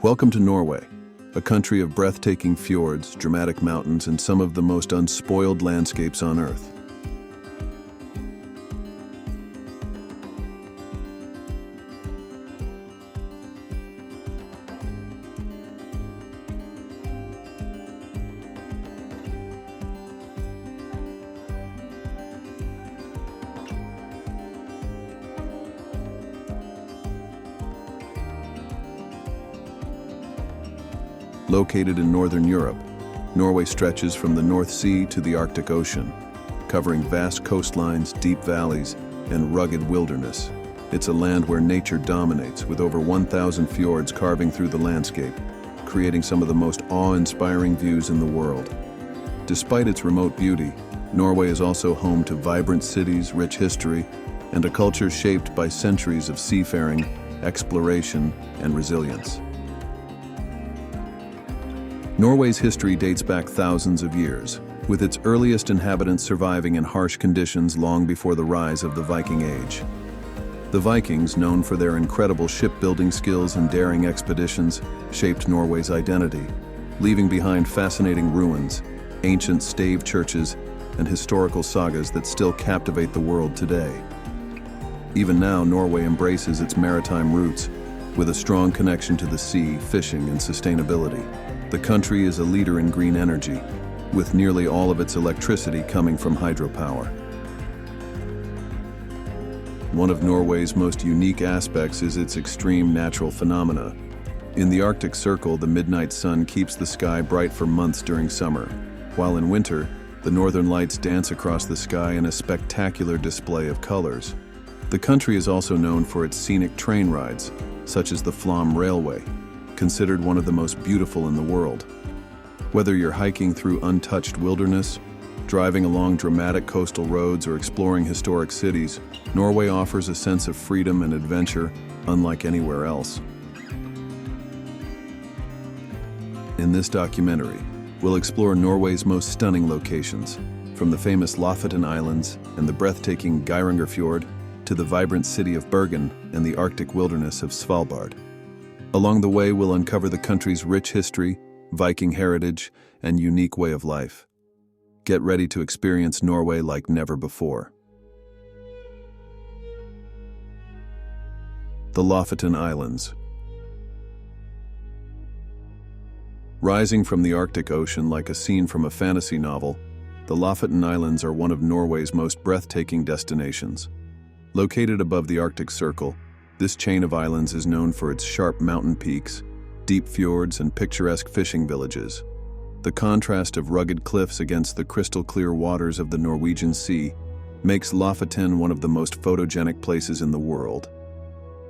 Welcome to Norway, a country of breathtaking fjords, dramatic mountains, and some of the most unspoiled landscapes on Earth. Located in northern Europe, Norway stretches from the North Sea to the Arctic Ocean, covering vast coastlines, deep valleys, and rugged wilderness. It's a land where nature dominates, with over 1,000 fjords carving through the landscape, creating some of the most awe-inspiring views in the world. Despite its remote beauty, Norway is also home to vibrant cities, rich history, and a culture shaped by centuries of seafaring, exploration, and resilience. Norway's history dates back thousands of years, with its earliest inhabitants surviving in harsh conditions long before the rise of the Viking Age. The Vikings, known for their incredible shipbuilding skills and daring expeditions, shaped Norway's identity, leaving behind fascinating ruins, ancient stave churches, and historical sagas that still captivate the world today. Even now, Norway embraces its maritime roots, with a strong connection to the sea, fishing, and sustainability. The country is a leader in green energy, with nearly all of its electricity coming from hydropower. One of Norway's most unique aspects is its extreme natural phenomena. In the Arctic Circle, the midnight sun keeps the sky bright for months during summer, while in winter, the northern lights dance across the sky in a spectacular display of colors. The country is also known for its scenic train rides, such as the Flåm Railway, considered one of the most beautiful in the world. Whether you're hiking through untouched wilderness, driving along dramatic coastal roads, or exploring historic cities, Norway offers a sense of freedom and adventure unlike anywhere else. In this documentary, we'll explore Norway's most stunning locations, from the famous Lofoten Islands and the breathtaking Geirangerfjord to the vibrant city of Bergen and the Arctic wilderness of Svalbard. Along the way, we'll uncover the country's rich history, Viking heritage, and unique way of life. Get ready to experience Norway like never before. The Lofoten Islands. Rising from the Arctic Ocean like a scene from a fantasy novel, the Lofoten Islands are one of Norway's most breathtaking destinations. Located above the Arctic Circle, this chain of islands is known for its sharp mountain peaks, deep fjords, and picturesque fishing villages. The contrast of rugged cliffs against the crystal-clear waters of the Norwegian Sea makes Lofoten one of the most photogenic places in the world.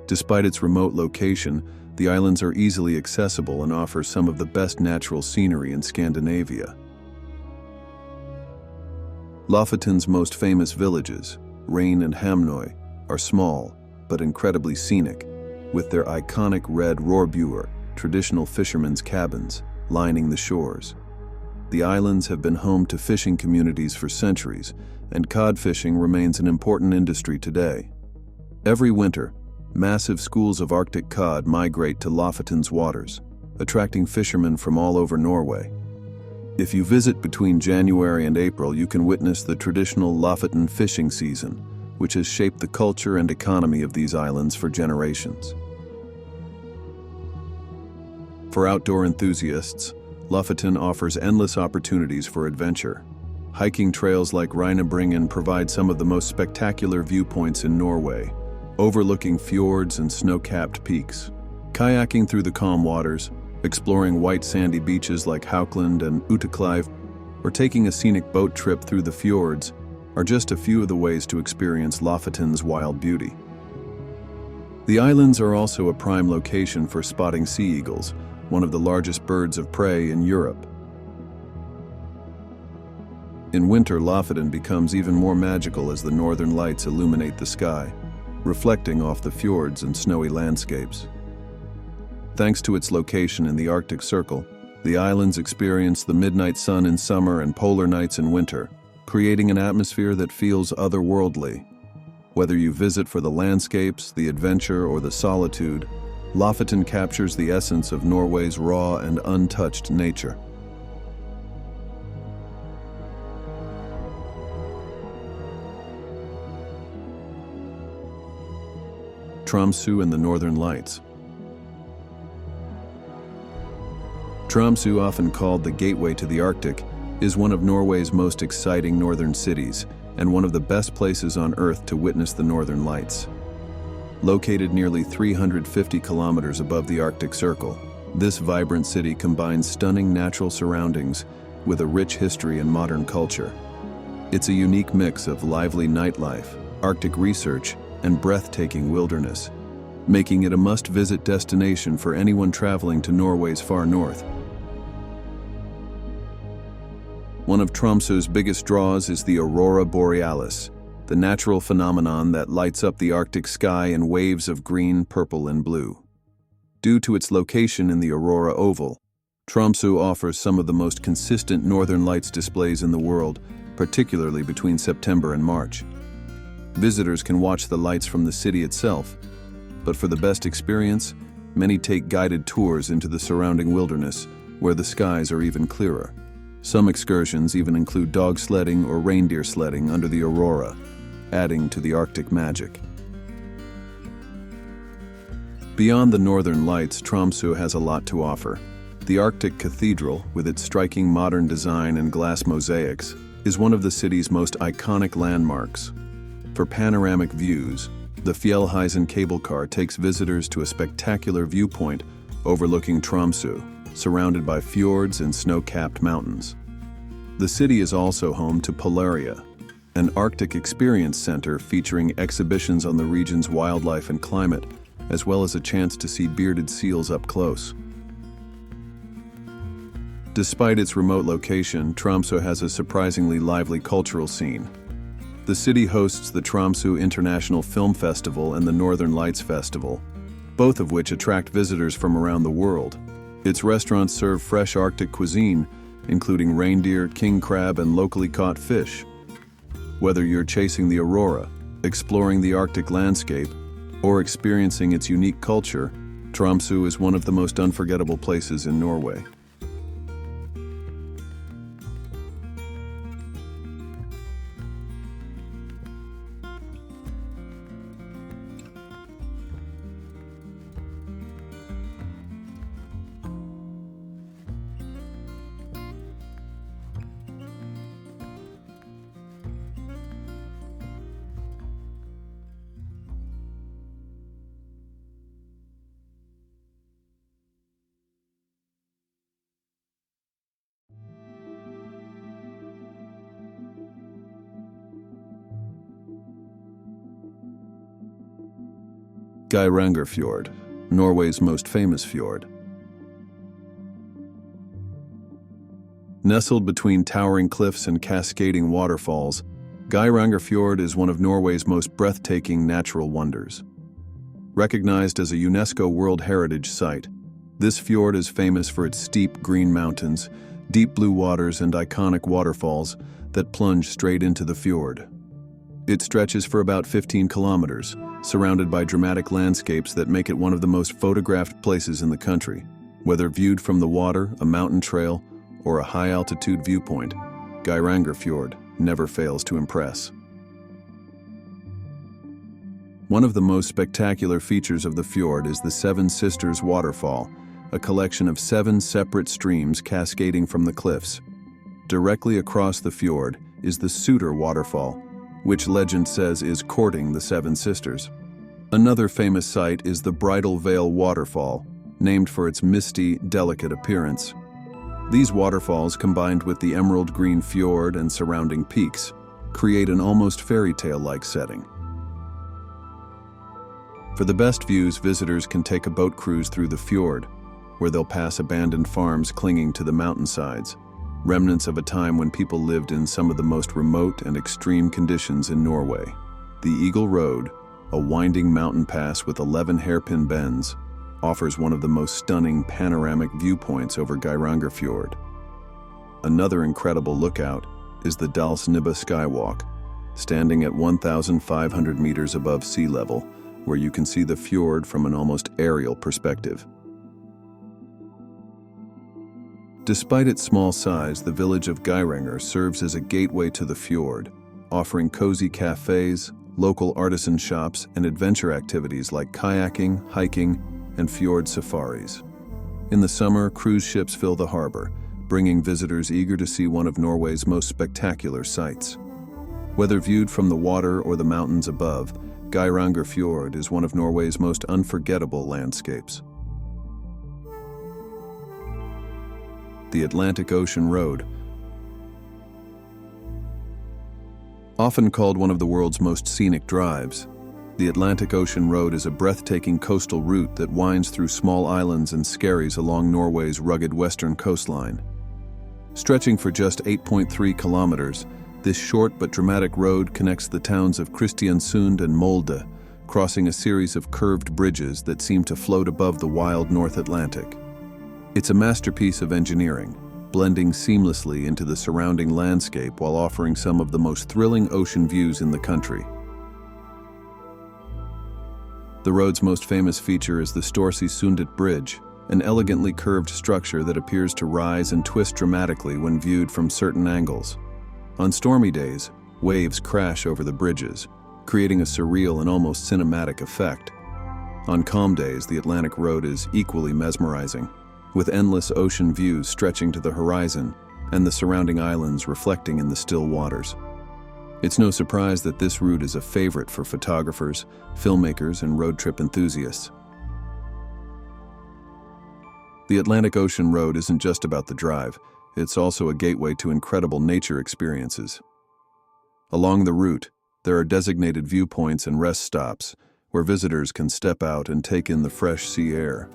Despite its remote location, the islands are easily accessible and offer some of the best natural scenery in Scandinavia. Lofoten's most famous villages, Rein and Hamnøy, are small, but incredibly scenic, with their iconic red rohrbuer, traditional fishermen's cabins, lining the shores. The islands have been home to fishing communities for centuries, and cod fishing remains an important industry today. Every winter, massive schools of Arctic cod migrate to Lofoten's waters, attracting fishermen from all over Norway. If you visit between January and April, you can witness the traditional Lofoten fishing season, which has shaped the culture and economy of these islands for generations. For outdoor enthusiasts, Lofoten offers endless opportunities for adventure. Hiking trails like Reinebringen provide some of the most spectacular viewpoints in Norway, overlooking fjords and snow-capped peaks. Kayaking through the calm waters, exploring white sandy beaches like Haukeland and Utekleiv, or taking a scenic boat trip through the fjords are just a few of the ways to experience Lofoten's wild beauty. The islands are also a prime location for spotting sea eagles, one of the largest birds of prey in Europe. In winter, Lofoten becomes even more magical as the northern lights illuminate the sky, reflecting off the fjords and snowy landscapes. Thanks to its location in the Arctic Circle, the islands experience the midnight sun in summer and polar nights in winter, creating an atmosphere that feels otherworldly. Whether you visit for the landscapes, the adventure, or the solitude, Lofoten captures the essence of Norway's raw and untouched nature. Tromsø and the Northern Lights. Tromsø, often called the gateway to the Arctic, is one of Norway's most exciting northern cities and one of the best places on Earth to witness the Northern Lights. Located nearly 350 kilometers above the Arctic Circle, this vibrant city combines stunning natural surroundings with a rich history and modern culture. It's a unique mix of lively nightlife, Arctic research, and breathtaking wilderness, making it a must-visit destination for anyone traveling to Norway's far north. One of Tromsø's biggest draws is the aurora borealis, the natural phenomenon that lights up the Arctic sky in waves of green, purple, and blue. Due to its location in the Aurora Oval, Tromsø offers some of the most consistent northern lights displays in the world, particularly between September and March. Visitors can watch the lights from the city itself, but for the best experience, many take guided tours into the surrounding wilderness, where the skies are even clearer. Some excursions even include dog sledding or reindeer sledding under the aurora, adding to the Arctic magic. Beyond the Northern Lights, Tromsø has a lot to offer. The Arctic Cathedral, with its striking modern design and glass mosaics, is one of the city's most iconic landmarks. For panoramic views, the Fjellheisen cable car takes visitors to a spectacular viewpoint overlooking Tromsø, surrounded by fjords and snow-capped mountains. The city is also home to Polaria, an Arctic experience center featuring exhibitions on the region's wildlife and climate, as well as a chance to see bearded seals up close. Despite its remote location, Tromsø has a surprisingly lively cultural scene. The city hosts the Tromsø International Film Festival and the Northern Lights Festival, both of which attract visitors from around the world. Its restaurants serve fresh Arctic cuisine, including reindeer, king crab, and locally caught fish. Whether you're chasing the aurora, exploring the Arctic landscape, or experiencing its unique culture, Tromsø is one of the most unforgettable places in Norway. Geirangerfjord, Norway's most famous fjord. Nestled between towering cliffs and cascading waterfalls, Geirangerfjord is one of Norway's most breathtaking natural wonders. Recognized as a UNESCO World Heritage Site, this fjord is famous for its steep green mountains, deep blue waters, and iconic waterfalls that plunge straight into the fjord. It stretches for about 15 kilometers, surrounded by dramatic landscapes that make it one of the most photographed places in the country. Whether viewed from the water, a mountain trail, or a high-altitude viewpoint, Geirangerfjord never fails to impress. One of the most spectacular features of the fjord is the Seven Sisters Waterfall, a collection of 7 separate streams cascading from the cliffs. Directly across the fjord is the Suter Waterfall, which legend says is courting the Seven Sisters. Another famous site is the Bridal Veil Waterfall, named for its misty, delicate appearance. These waterfalls, combined with the emerald green fjord and surrounding peaks, create an almost fairy tale-like setting. For the best views, visitors can take a boat cruise through the fjord, where they'll pass abandoned farms clinging to the mountainsides, remnants of a time when people lived in some of the most remote and extreme conditions in Norway. The Eagle Road, a winding mountain pass with 11 hairpin bends, offers one of the most stunning panoramic viewpoints over Geirangerfjord. Another incredible lookout is the Dalsnibba Skywalk. Standing at 1,500 meters above sea level, where you can see the fjord from an almost aerial perspective. Despite its small size, the village of Geiranger serves as a gateway to the fjord, offering cozy cafes, local artisan shops, and adventure activities like kayaking, hiking, and fjord safaris. In the summer, cruise ships fill the harbor, bringing visitors eager to see one of Norway's most spectacular sights. Whether viewed from the water or the mountains above, Geirangerfjord is one of Norway's most unforgettable landscapes. The Atlantic Ocean Road. Often called one of the world's most scenic drives, the Atlantic Ocean Road is a breathtaking coastal route that winds through small islands and skerries along Norway's rugged western coastline. Stretching for just 8.3 kilometers, this short but dramatic road connects the towns of Kristiansund and Molde, crossing a series of curved bridges that seem to float above the wild North Atlantic. It's a masterpiece of engineering, blending seamlessly into the surrounding landscape while offering some of the most thrilling ocean views in the country. The road's most famous feature is the Storsøysundet Bridge, an elegantly curved structure that appears to rise and twist dramatically when viewed from certain angles. On stormy days, waves crash over the bridges, creating a surreal and almost cinematic effect. On calm days, the Atlantic Road is equally mesmerizing, with endless ocean views stretching to the horizon and the surrounding islands reflecting in the still waters. It's no surprise that this route is a favorite for photographers, filmmakers, and road trip enthusiasts. The Atlantic Ocean Road isn't just about the drive, it's also a gateway to incredible nature experiences. Along the route, there are designated viewpoints and rest stops where visitors can step out and take in the fresh sea air.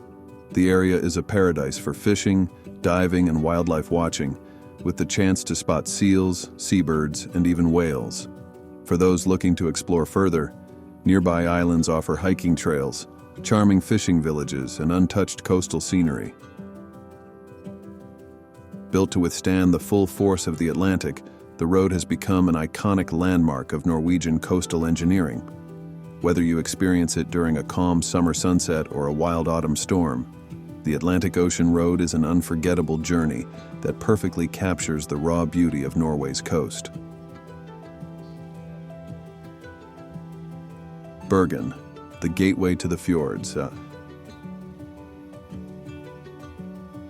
The area is a paradise for fishing, diving, and wildlife watching, with the chance to spot seals, seabirds, and even whales. For those looking to explore further, nearby islands offer hiking trails, charming fishing villages, and untouched coastal scenery. Built to withstand the full force of the Atlantic, the road has become an iconic landmark of Norwegian coastal engineering. Whether you experience it during a calm summer sunset or a wild autumn storm, the Atlantic Ocean Road is an unforgettable journey that perfectly captures the raw beauty of Norway's coast. Bergen, the gateway to the fjords.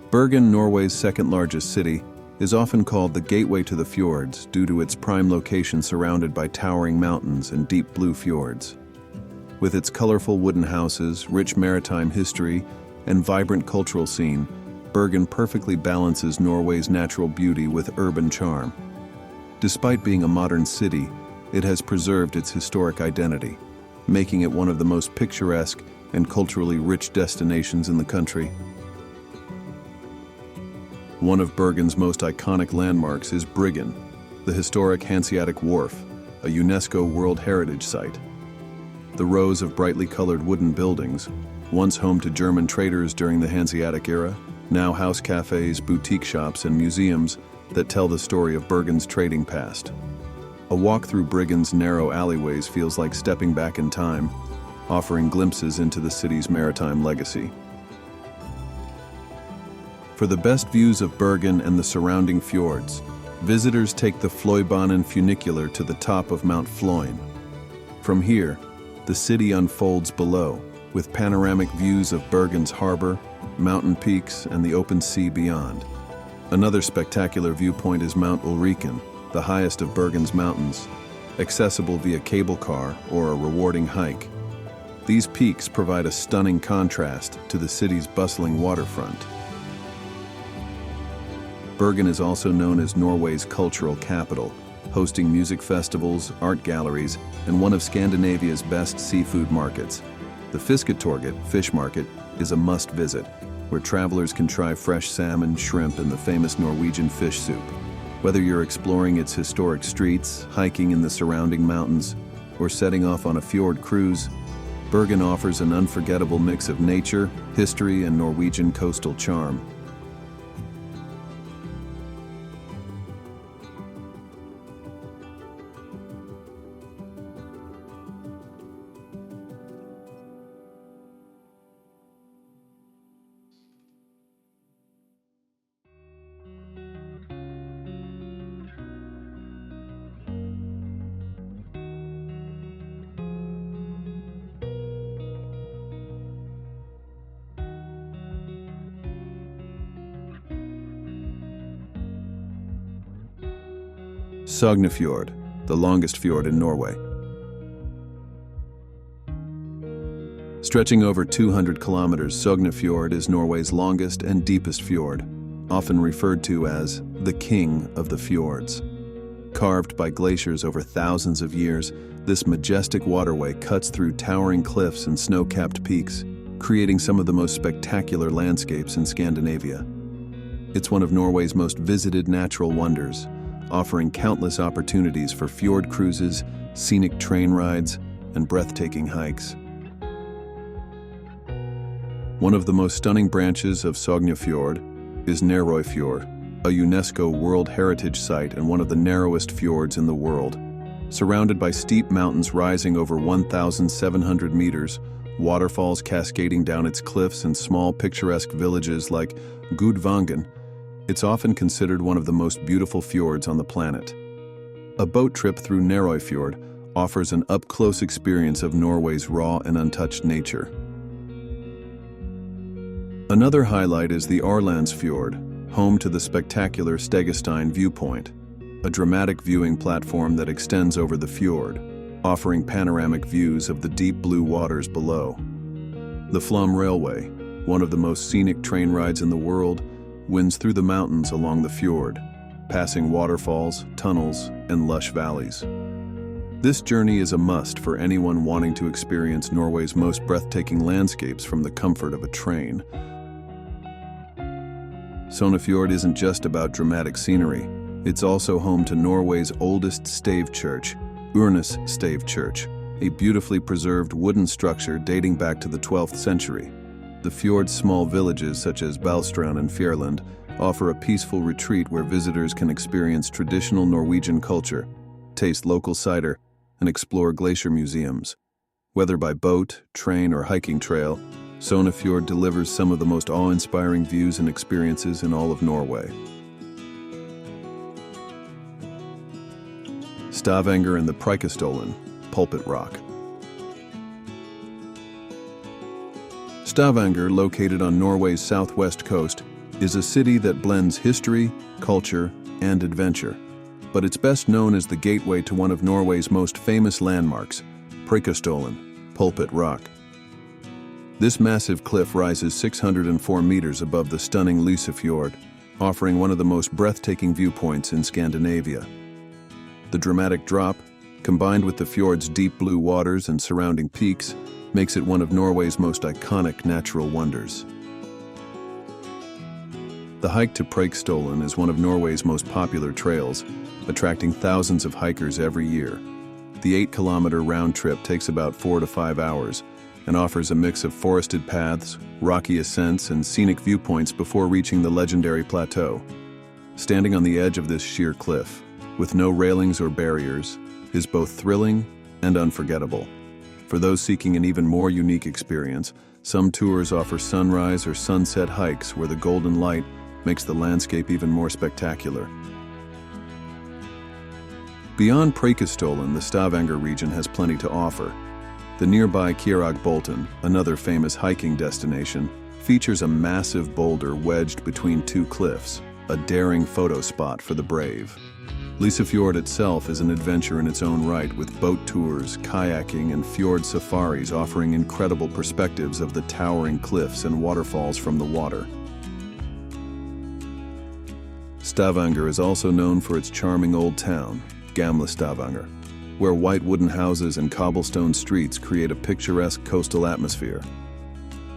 Bergen, Norway's second-largest city, is often called the gateway to the fjords due to its prime location surrounded by towering mountains and deep blue fjords. With its colorful wooden houses, rich maritime history, and vibrant cultural scene, Bergen perfectly balances Norway's natural beauty with urban charm. Despite being a modern city, it has preserved its historic identity, making it one of the most picturesque and culturally rich destinations in the country. One of Bergen's most iconic landmarks is Bryggen, the historic Hanseatic Wharf, a UNESCO World Heritage Site. The rows of brightly colored wooden buildings, once home to German traders during the Hanseatic era, now house cafes, boutique shops, and museums that tell the story of Bergen's trading past. A walk through Bryggen's narrow alleyways feels like stepping back in time, offering glimpses into the city's maritime legacy. For the best views of Bergen and the surrounding fjords, visitors take the Fløibanen funicular to the top of Mount Fløyen. From here, the city unfolds below, with panoramic views of Bergen's harbor, mountain peaks, and the open sea beyond. Another spectacular viewpoint is Mount Ulriken, the highest of Bergen's mountains, accessible via cable car or a rewarding hike. These peaks provide a stunning contrast to the city's bustling waterfront. Bergen is also known as Norway's cultural capital, hosting music festivals, art galleries, and one of Scandinavia's best seafood markets. The Fisketorget fish market is a must-visit, where travelers can try fresh salmon, shrimp, and the famous Norwegian fish soup. Whether you're exploring its historic streets, hiking in the surrounding mountains, or setting off on a fjord cruise, Bergen offers an unforgettable mix of nature, history, and Norwegian coastal charm. Sognefjord, the longest fjord in Norway. Stretching over 200 kilometers, Sognefjord is Norway's longest and deepest fjord, often referred to as the King of the Fjords. Carved by glaciers over thousands of years, this majestic waterway cuts through towering cliffs and snow-capped peaks, creating some of the most spectacular landscapes in Scandinavia. It's one of Norway's most visited natural wonders, offering countless opportunities for fjord cruises, scenic train rides, and breathtaking hikes. One of the most stunning branches of Sognefjord is Fjord, a UNESCO World Heritage Site and one of the narrowest fjords in the world. Surrounded by steep mountains rising over 1,700 meters, waterfalls cascading down its cliffs, and small picturesque villages like Gudvangen, it's often considered one of the most beautiful fjords on the planet. A boat trip through Fjord offers an up-close experience of Norway's raw and untouched nature. Another highlight is the Fjord, home to the spectacular Stegastein viewpoint, a dramatic viewing platform that extends over the fjord, offering panoramic views of the deep blue waters below. The Flum Railway, one of the most scenic train rides in the world, winds through the mountains along the fjord, passing waterfalls, tunnels, and lush valleys. This journey is a must for anyone wanting to experience Norway's most breathtaking landscapes from the comfort of a train. Sognefjord isn't just about dramatic scenery. It's also home to Norway's oldest stave church, Urnes Stave Church, a beautifully preserved wooden structure dating back to the 12th century. The fjord's small villages such as Balestrand and Fjærland offer a peaceful retreat where visitors can experience traditional Norwegian culture, taste local cider, and explore glacier museums. Whether by boat, train, or hiking trail, Sognefjord delivers some of the most awe-inspiring views and experiences in all of Norway. Stavanger and the Preikestolen, Pulpit Rock. Stavanger, located on Norway's southwest coast, is a city that blends history, culture, and adventure. But it's best known as the gateway to one of Norway's most famous landmarks, Preikestolen, Pulpit Rock. This massive cliff rises 604 meters above the stunning Lysefjord, offering one of the most breathtaking viewpoints in Scandinavia. The dramatic drop, combined with the fjord's deep blue waters and surrounding peaks, makes it one of Norway's most iconic natural wonders. The hike to Preikestolen is one of Norway's most popular trails, attracting thousands of hikers every year. The 8-kilometer round trip takes about 4 to 5 hours and offers a mix of forested paths, rocky ascents, and scenic viewpoints before reaching the legendary plateau. Standing on the edge of this sheer cliff, with no railings or barriers, is both thrilling and unforgettable. For those seeking an even more unique experience, some tours offer sunrise or sunset hikes where the golden light makes the landscape even more spectacular. Beyond Preikestolen, the Stavanger region has plenty to offer. The nearby Kjeragbolten, another famous hiking destination, features a massive boulder wedged between two cliffs, a daring photo spot for the brave. Lysefjord itself is an adventure in its own right, with boat tours, kayaking, and fjord safaris offering incredible perspectives of the towering cliffs and waterfalls from the water. Stavanger is also known for its charming old town, Gamla Stavanger, where white wooden houses and cobblestone streets create a picturesque coastal atmosphere.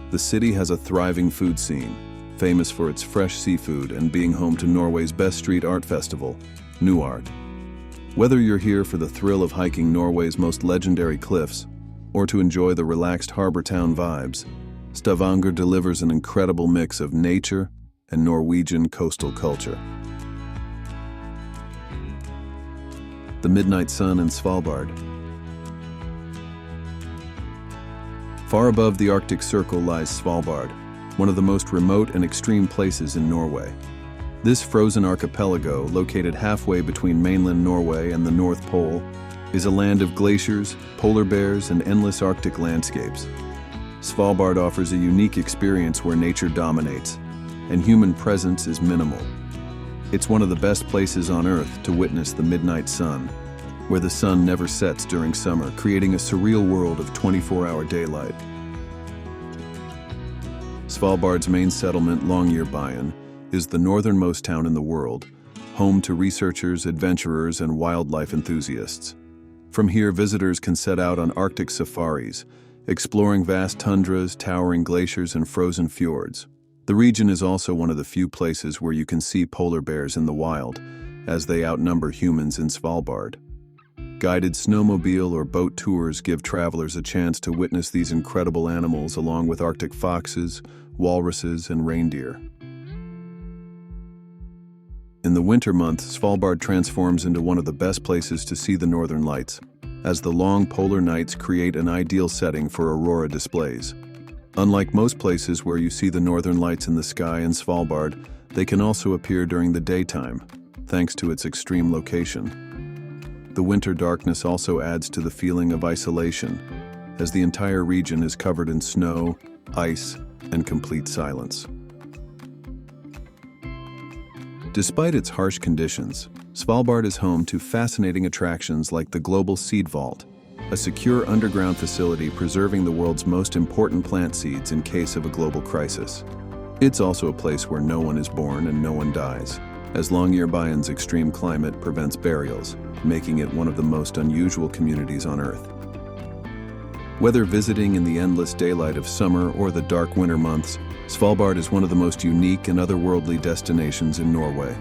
The city has a thriving food scene, famous for its fresh seafood and being home to Norway's best street art festival, New Art. Whether you're here for the thrill of hiking Norway's most legendary cliffs or to enjoy the relaxed harbor town vibes, Stavanger delivers an incredible mix of nature and Norwegian coastal culture. The Midnight Sun Svalbard. Far above the Arctic Circle lies Svalbard, one of the most remote and extreme places in Norway. This frozen archipelago, located halfway between mainland Norway and the North Pole, is a land of glaciers, polar bears, and endless Arctic landscapes. Svalbard offers a unique experience where nature dominates, and human presence is minimal. It's one of the best places on Earth to witness the midnight sun, where the sun never sets during summer, creating a surreal world of 24-hour daylight. Svalbard's main settlement, Longyearbyen, is the northernmost town in the world, home to researchers, adventurers, and wildlife enthusiasts. From here, visitors can set out on Arctic safaris, exploring vast tundras, towering glaciers, and frozen fjords. The region is also one of the few places where you can see polar bears in the wild, as they outnumber humans in Svalbard. Guided snowmobile or boat tours give travelers a chance to witness these incredible animals along with Arctic foxes, walruses, and reindeer. In the winter months, Svalbard transforms into one of the best places to see the northern lights, as the long polar nights create an ideal setting for aurora displays. Unlike most places where you see the northern lights in the sky in Svalbard, they can also appear during the daytime, thanks to its extreme location. The winter darkness also adds to the feeling of isolation, as the entire region is covered in snow, ice, and complete silence. Despite its harsh conditions, Svalbard is home to fascinating attractions like the Global Seed Vault, a secure underground facility preserving the world's most important plant seeds in case of a global crisis. It's also a place where no one is born and no one dies, as Longyearbyen's extreme climate prevents burials, making it one of the most unusual communities on Earth. Whether visiting in the endless daylight of summer or the dark winter months, Svalbard is one of the most unique and otherworldly destinations in Norway.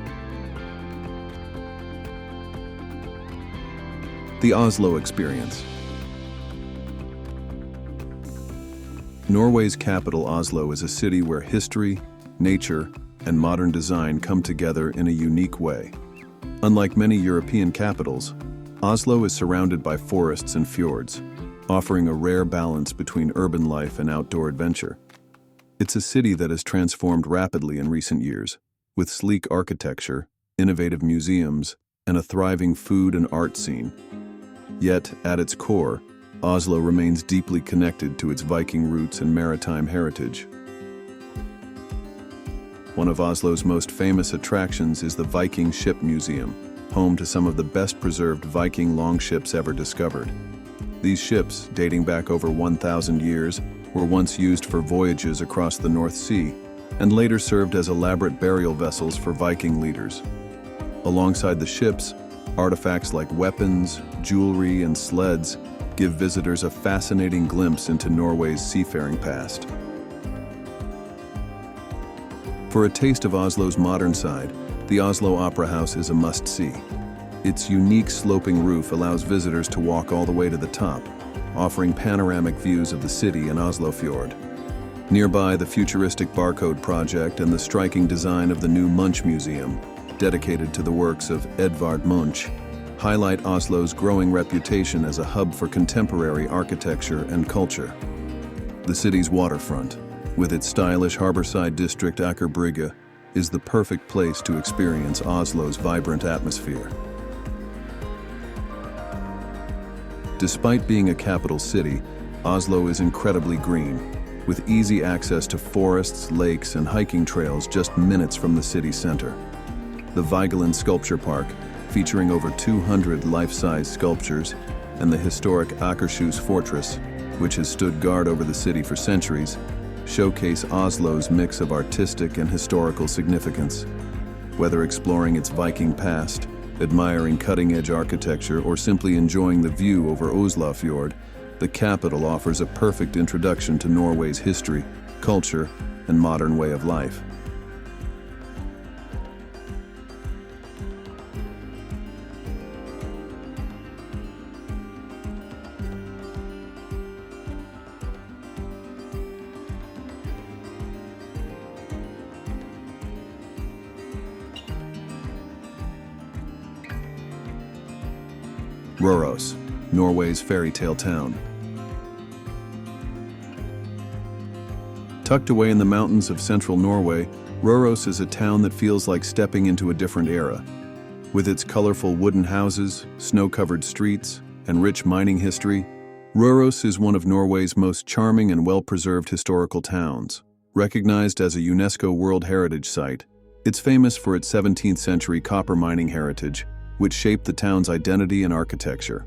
The Oslo Experience. Norway's capital, Oslo, is a city where history, nature, and modern design come together in a unique way. Unlike many European capitals, Oslo is surrounded by forests and fjords, offering a rare balance between urban life and outdoor adventure. It's a city that has transformed rapidly in recent years, with sleek architecture, innovative museums, and a thriving food and art scene. Yet, at its core, Oslo remains deeply connected to its Viking roots and maritime heritage. One of Oslo's most famous attractions is the Viking Ship Museum, home to some of the best-preserved Viking longships ever discovered. These ships, dating back over 1,000 years, were once used for voyages across the North Sea and later served as elaborate burial vessels for Viking leaders. Alongside the ships, artifacts like weapons, jewelry, and sleds give visitors a fascinating glimpse into Norway's seafaring past. For a taste of Oslo's modern side, the Oslo Opera House is a must-see. Its unique sloping roof allows visitors to walk all the way to the top, offering panoramic views of the city and Oslo Fjord. Nearby, the futuristic Barcode Project and the striking design of the new Munch Museum, dedicated to the works of Edvard Munch, highlight Oslo's growing reputation as a hub for contemporary architecture and culture. The city's waterfront, with its stylish harborside district Aker Brygge, is the perfect place to experience Oslo's vibrant atmosphere. Despite being a capital city, Oslo is incredibly green, with easy access to forests, lakes, and hiking trails just minutes from the city center. The Vigeland Sculpture Park, featuring over 200 life-size sculptures, and the historic Akershus Fortress, which has stood guard over the city for centuries, showcase Oslo's mix of artistic and historical significance. Whether exploring its Viking past, admiring cutting-edge architecture, or simply enjoying the view over Oslofjord, the capital offers a perfect introduction to Norway's history, culture, and modern way of life. Røros, Norway's fairytale town. Tucked away in the mountains of central Norway, Røros is a town that feels like stepping into a different era. With its colorful wooden houses, snow-covered streets, and rich mining history, Røros is one of Norway's most charming and well-preserved historical towns. Recognized as a UNESCO World Heritage Site, It's famous for its 17th century copper mining heritage, which shaped the town's identity and architecture.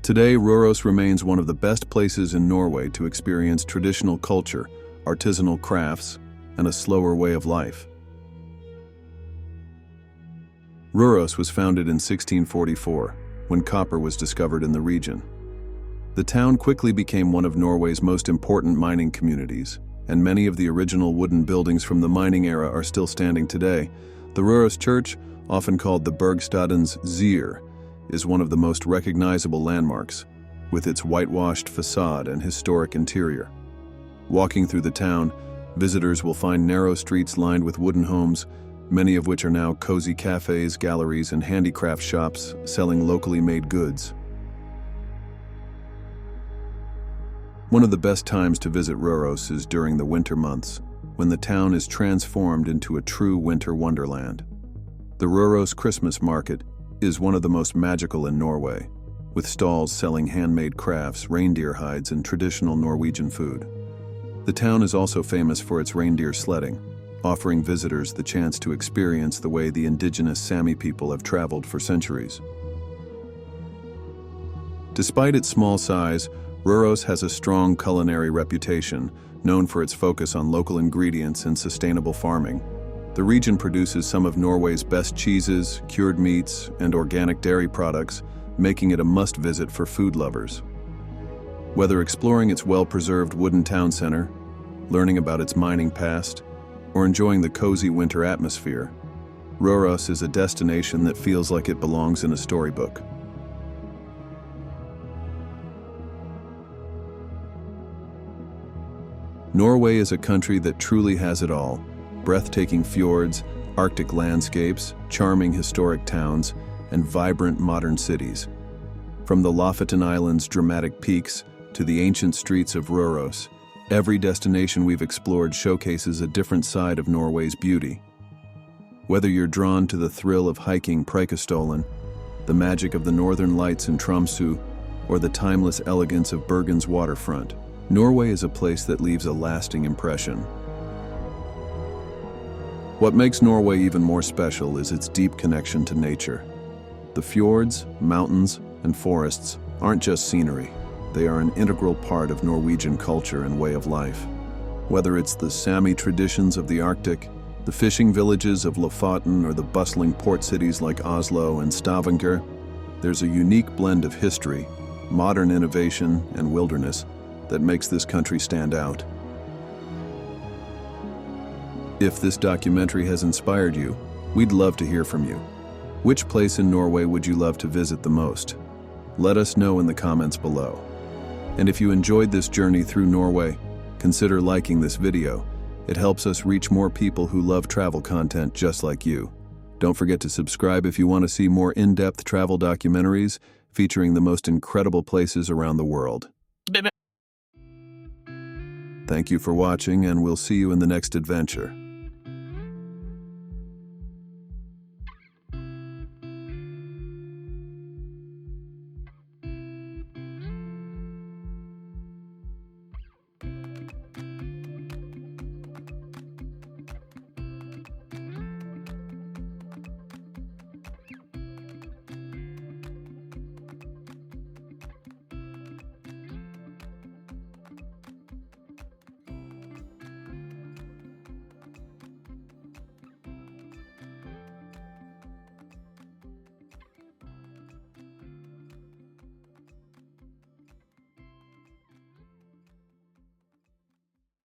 Today, Røros remains one of the best places in Norway to experience traditional culture, artisanal crafts, and a slower way of life. Røros was founded in 1644, when copper was discovered in the region. The town quickly became one of Norway's most important mining communities, and many of the original wooden buildings from the mining era are still standing today. The Røros Church, often called the Bergstadens Zier, is one of the most recognizable landmarks, with its whitewashed facade and historic interior. Walking through the town, visitors will find narrow streets lined with wooden homes, many of which are now cozy cafes, galleries, and handicraft shops selling locally made goods. One of the best times to visit Røros is during the winter months, when the town is transformed into a true winter wonderland. The Røros Christmas market is one of the most magical in Norway, with stalls selling handmade crafts, reindeer hides, and traditional Norwegian food. The town is also famous for its reindeer sledding, offering visitors the chance to experience the way the indigenous Sami people have traveled for centuries. Despite its small size, Røros has a strong culinary reputation, known for its focus on local ingredients and sustainable farming. The region produces some of Norway's best cheeses, cured meats, and organic dairy products, making it a must-visit for food lovers. Whether exploring its well-preserved wooden town center, learning about its mining past, or enjoying the cozy winter atmosphere, Røros is a destination that feels like it belongs in a storybook. Norway is a country that truly has it all: breathtaking fjords, Arctic landscapes, charming historic towns, and vibrant modern cities. From the Lofoten Islands' dramatic peaks to the ancient streets of Røros, every destination we've explored showcases a different side of Norway's beauty. Whether you're drawn to the thrill of hiking Preikestolen, the magic of the northern lights in Tromsø, or the timeless elegance of Bergen's waterfront, Norway is a place that leaves a lasting impression. What makes Norway even more special is its deep connection to nature. The fjords, mountains, and forests aren't just scenery. They are an integral part of Norwegian culture and way of life. Whether it's the Sami traditions of the Arctic, the fishing villages of Lofoten, or the bustling port cities like Oslo and Stavanger, there's a unique blend of history, modern innovation, and wilderness that makes this country stand out. If this documentary has inspired you, we'd love to hear from you. Which place in Norway would you love to visit the most? Let us know in the comments below. And if you enjoyed this journey through Norway, consider liking this video. It helps us reach more people who love travel content just like you. Don't forget to subscribe if you want to see more in-depth travel documentaries featuring the most incredible places around the world. Thank you for watching, and we'll see you in the next adventure.